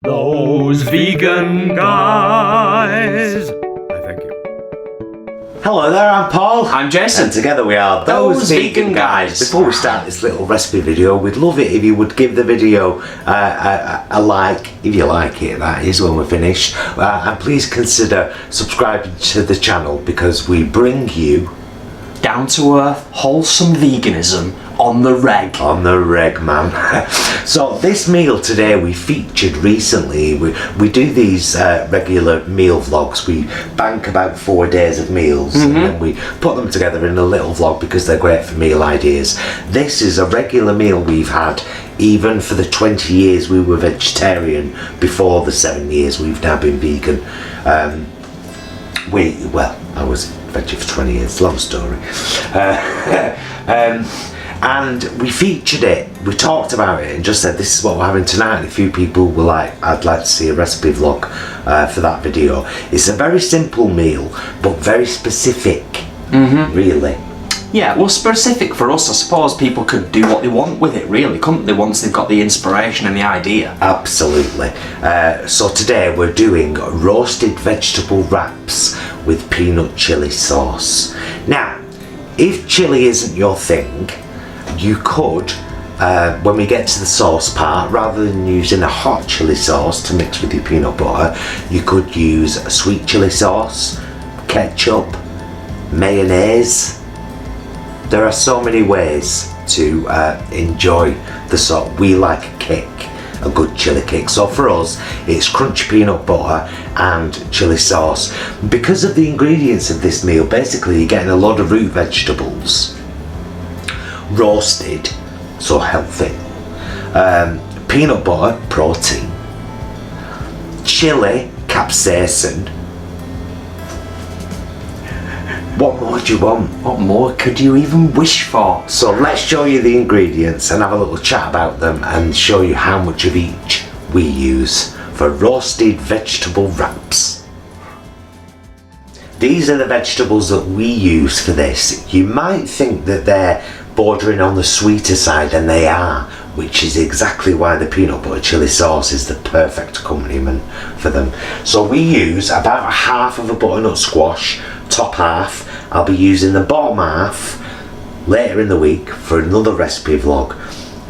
Those vegan guys. Thank you. Hello there, I'm Paul. I'm Jason. And together we are Those Vegan Guys. Before we start this little recipe video, we'd love it if you would give the video a like, if you like it, that is, when we're finished. And please consider subscribing to the channel because we bring you down to earth, wholesome veganism on the reg. On the reg, man. So this meal today we featured recently. We do these regular meal vlogs. We bank about 4 days of meals and then we put them together in a little vlog because they're great for meal ideas. This is a regular meal we've had even for the 20 years we were vegetarian. Before the 7 years we've now been vegan. I was veggie for 20 years, long story. And we featured it, we talked about it and just said this is what we're having tonight, and a few people were like, I'd like to see a recipe vlog for that video. It's a very simple meal but very specific, really. Yeah, well, specific for us, I suppose people could do what they want with it, really, couldn't they, once they've got the inspiration and the idea? Absolutely. So today we're doing roasted vegetable wraps with peanut chili sauce. Now, if chili isn't your thing, you could, when we get to the sauce part, rather than using a hot chili sauce to mix with your peanut butter, you could use a sweet chili sauce, ketchup, mayonnaise. There are so many ways to enjoy the sauce. We like a kick, a good chili kick. So for us, it's crunchy peanut butter and chili sauce. Because of the ingredients of this meal, basically you're getting a lot of root vegetables, roasted, so healthy, peanut butter, protein, chili, capsaicin. What more do you want? What more could you even wish for? So let's show you the ingredients and have a little chat about them and show you how much of each we use for roasted vegetable wraps. These are the vegetables that we use for this. You might think that they're bordering on the sweeter side, and they are, which is exactly why the peanut butter chili sauce is the perfect accompaniment for them. So we use about half of a butternut squash, top half. I'll be using the bottom half later in the week for another recipe vlog.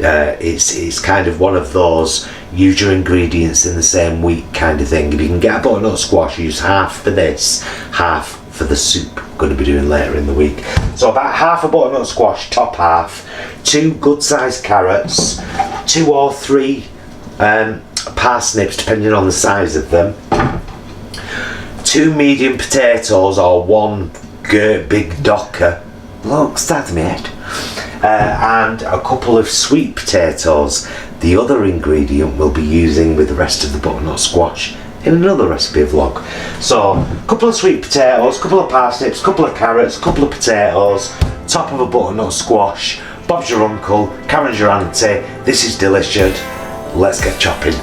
It's kind of one of those use your ingredients in the same week kind of thing. If you can get a butternut squash, use half for this, half for the soup I'm going to be doing later in the week. So about half a butternut squash, top half, 2 good sized carrots, 2 or 3 parsnips depending on the size of them, 2 medium potatoes or 1 big docker, look, start me head, and a couple of sweet potatoes. The other ingredient we'll be using with the rest of the butternut squash in another recipe vlog. So a couple of sweet potatoes, a couple of parsnips, a couple of carrots, a couple of potatoes, top of a butternut squash. Bob's your uncle, Karen's your auntie. This is delicious. Let's get chopping.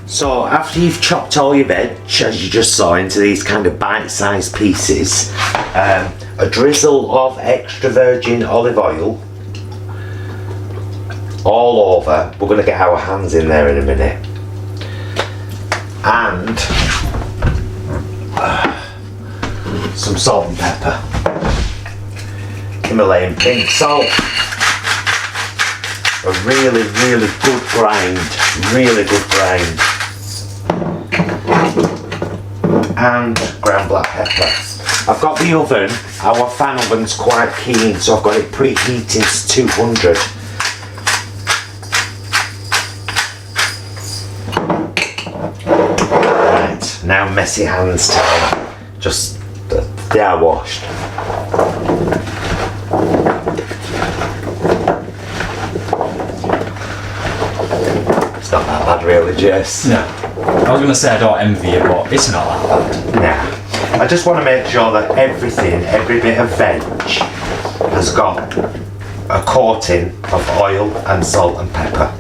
So after you've chopped all your veg, as you just saw, into these kind of bite-sized pieces, a drizzle of extra virgin olive oil all over. We're going to get our hands in there in a minute. And some salt and pepper. Himalayan pink salt. A really, really good grind. Really good grind. And ground black pepper. I've got the oven, our fan oven's quite keen, so I've got it preheating to 200. now messy hands time. Just, they are washed. It's not that bad really, Jess. No. I was going to say I don't envy you, but it's not that bad. Nah. I just want to make sure that everything, every bit of veg has got a coating of oil and salt and pepper.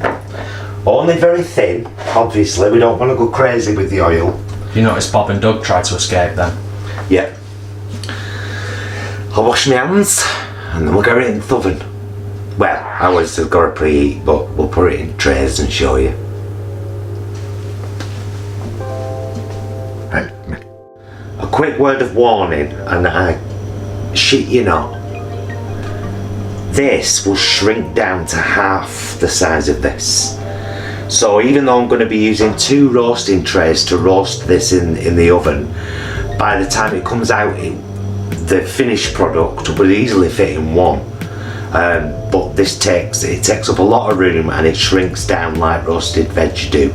Only very thin, obviously. We don't want to go crazy with the oil. You notice Bob and Doug tried to escape then? Yeah. I'll wash my hands and then we'll get it in the oven. Well, I would still got to preheat, but we'll put it in trays and show you. Right. A quick word of warning, and I shit you not, this will shrink down to half the size of this. So even though I'm going to be using 2 roasting trays to roast this in the oven, by the time it comes out, the finished product will easily fit in one. But this takes up a lot of room and it shrinks down like roasted veg do.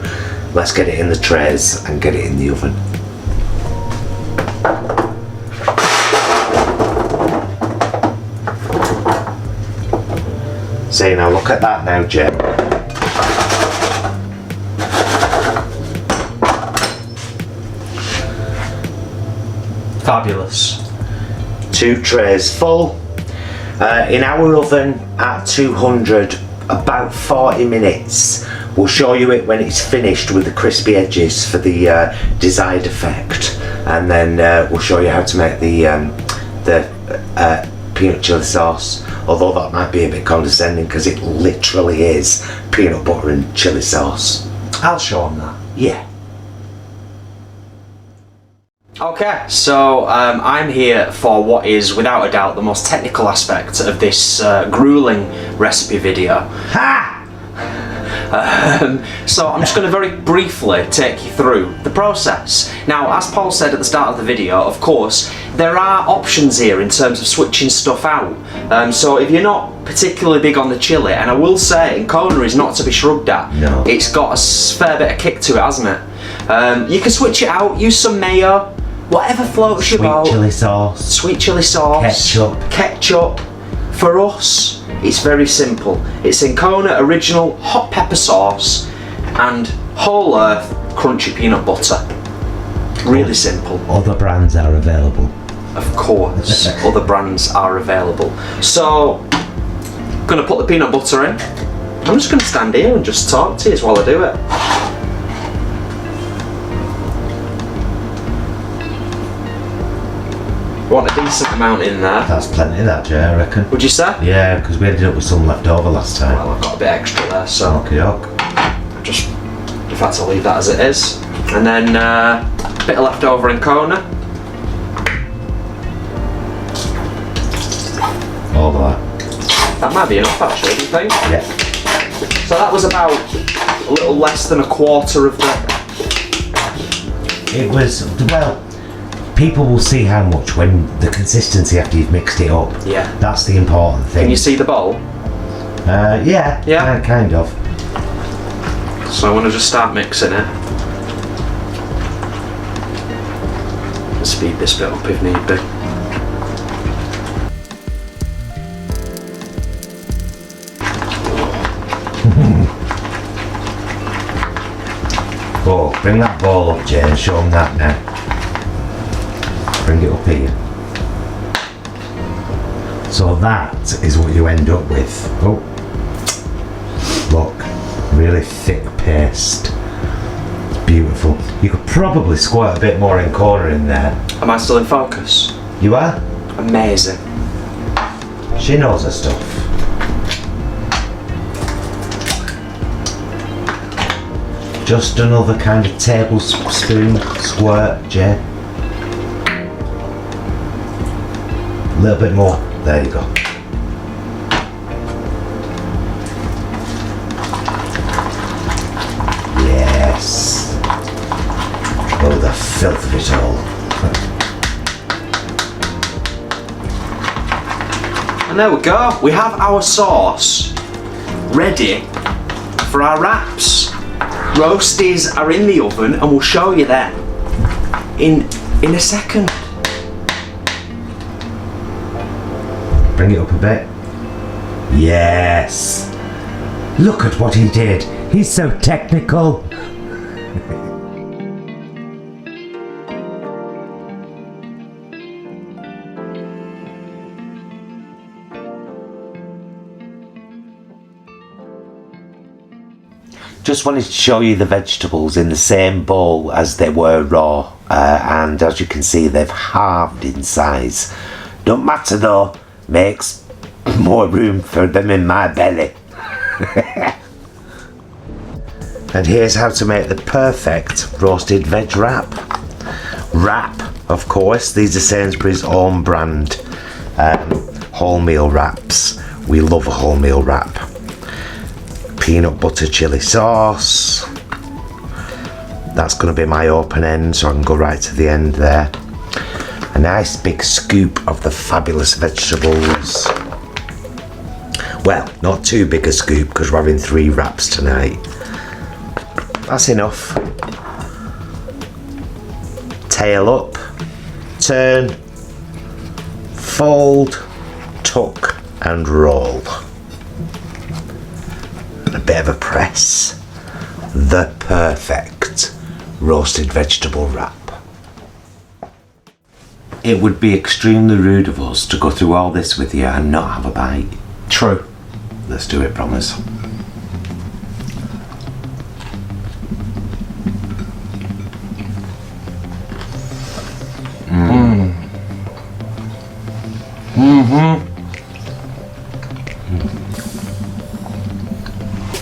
Let's get it in the trays and get it in the oven. See, now look at that now, Jen. Fabulous. 2 trays full. In our oven at 200, about 40 minutes. We'll show you it when it's finished with the crispy edges for the desired effect, and then we'll show you how to make the peanut chilli sauce. Although that might be a bit condescending because it literally is peanut butter and chilli sauce. I'll show them that. Yeah. Okay, so I'm here for what is without a doubt the most technical aspect of this grueling recipe video. Ha! So I'm just going to very briefly take you through the process. Now, as Paul said at the start of the video, of course, there are options here in terms of switching stuff out. So if you're not particularly big on the chilli, and I will say, Kona is not to be shrugged at. No. It's got a fair bit of kick to it, hasn't it? You can switch it out, use some mayo, whatever floats your boat. Sweet chilli sauce. Sweet chilli sauce. Ketchup. For us, it's very simple. It's Kona original hot pepper sauce and whole earth crunchy peanut butter. Really simple. Other brands are available. Of course, other brands are available. So, I'm gonna put the peanut butter in. I'm just gonna stand here and just talk to you while I do it. Want a decent amount in there. That's plenty, that, Jay, I reckon. Would you say? Yeah, because we ended up with some left over last time. Well, I've got a bit extra there, so Okie doke. just, in fact, I'll leave that as it is. And then a bit of leftover in Kona. All of that. That might be enough, actually, do you think? Yeah. So that was about a little less than a quarter of the... It was, well, people will see how much when the consistency after you've mixed it up. Yeah. That's the important thing. Can you see the bowl? Yeah. Yeah? Kind of. So I want to just start mixing it. Speed this bit up if need be. Oh, bring that ball up, Jay, and show them that now. Bring it up here. So that is what you end up with. Oh, look, really thick paste. It's beautiful. You could probably squirt a bit more in corner in there. Am I still in focus? You are? Amazing. She knows her stuff. Just another kind of tablespoon squirt, Jay. A little bit more. There you go. Yes. Oh, the filth of it all. And there we go. We have our sauce ready for our wraps. Roasties are in the oven and we'll show you then. in a second. Bring it up a bit. Yes. Look at what he did. He's so technical. Just wanted to show you the vegetables in the same bowl as they were raw, and as you can see they've halved in size. Don't matter though, makes more room for them in my belly. And here's how to make the perfect roasted veg wrap. Wrap, of course, these are Sainsbury's own brand wholemeal wraps. We love a wholemeal wrap. Peanut butter chili sauce. That's going to be my open end, so I can go right to the end there. A nice big scoop of the fabulous vegetables. Well, not too big a scoop because we're having 3 wraps tonight. That's enough. Tail up, turn, fold, tuck and roll. A bit of a press. The perfect roasted vegetable wrap. It would be extremely rude of us to go through all this with you and not have a bite. True. Let's do it, promise.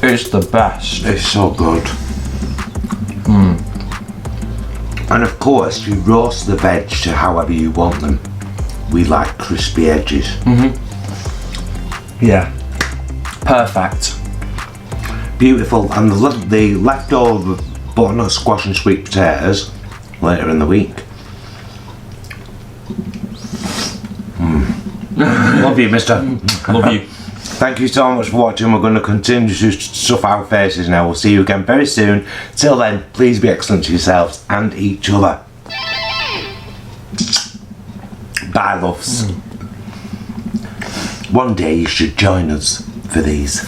It's the best. It's so good. And of course, you roast the veg to however you want them. We like crispy edges. Yeah. Perfect. Beautiful. And the leftover butternut squash and sweet potatoes later in the week. Love you, mister. Love you. Thank you so much for watching. We're going to continue to stuff our faces now. We'll see you again very soon. Till then, please be excellent to yourselves and each other. Bye, loves. One day you should join us for these.